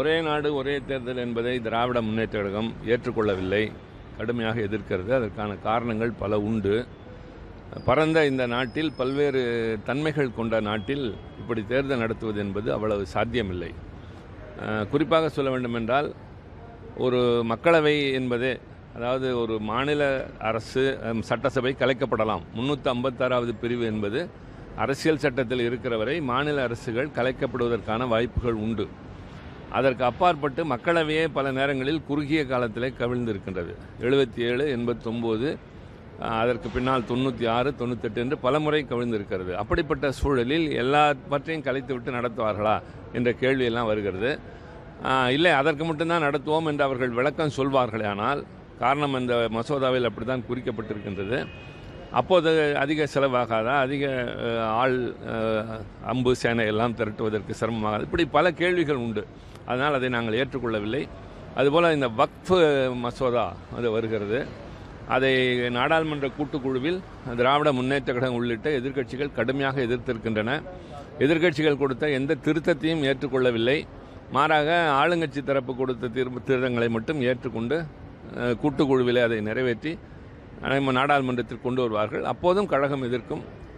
ஒரே நாடு ஒரே தேர்தல் என்பதை திராவிட முன்னேற்ற கழகம் ஏற்றுக்கொள்ளவில்லை, கடுமையாக எதிர்க்கிறது. அதற்கான காரணங்கள் பல உண்டு. பரந்த இந்த நாட்டில், பல்வேறு தன்மைகள் கொண்ட நாட்டில் இப்படி தேர்தல் நடத்துவது என்பது அவ்வளவு சாத்தியமில்லை. குறிப்பாக சொல்ல வேண்டுமென்றால், ஒரு மக்களவை என்பதே, அதாவது ஒரு மாநில அரசு சட்டசபை கலைக்கப்படலாம். 356வது பிரிவு என்பது அரசியல் சட்டத்தில் இருக்கிற வரை மாநில அரசுகள் கலைக்கப்படுவதற்கான வாய்ப்புகள் உண்டு. அதற்கு அப்பாற்பட்டு மக்களவையே பல நேரங்களில் குறுகிய காலத்திலே கவிழ்ந்திருக்கின்றது. 77, 89, அதற்கு பின்னால் 96, 98 என்று பல முறை கவிழ்ந்திருக்கிறது. அப்படிப்பட்ட சூழலில் எல்லாவற்றையும் கலைத்துவிட்டு நடத்துவார்களா என்ற கேள்வியெல்லாம் வருகிறது. இல்லை, அதற்கு மட்டும்தான் நடத்துவோம் என்று அவர்கள் விளக்கம் சொல்வார்களே. ஆனால் காரணம், இந்த மசோதாவில் அப்படி தான் குறிக்கப்பட்டிருக்கின்றது. அப்போது அதிக செலவாகாதா, அதிக ஆள் அம்பு சேனை எல்லாம் திரட்டுவதற்கு சிரமமாகாது, இப்படி பல கேள்விகள் உண்டு. அதனால் அதை நாங்கள் ஏற்றுக்கொள்ளவில்லை. அதுபோல் இந்த வக்ஃப் மசோதா அது வருகிறது. அதை நாடாளுமன்ற கூட்டுக்குழுவில் திராவிட முன்னேற்ற கழகம் உள்ளிட்ட எதிர்க்கட்சிகள் கடுமையாக எதிர்த்திருக்கின்றன. எதிர்க்கட்சிகள் கொடுத்த எந்த திருத்தத்தையும் ஏற்றுக்கொள்ளவில்லை. மாறாக ஆளுங்கட்சி தரப்பு கொடுத்த திருத்தங்களை மட்டும் ஏற்றுக்கொண்டு கூட்டுக்குழுவிலே அதை நிறைவேற்றி நாடாளுமன்றத்தில் கொண்டு வருவார்கள். அப்போதும் கழகம் எதிர்க்கும்.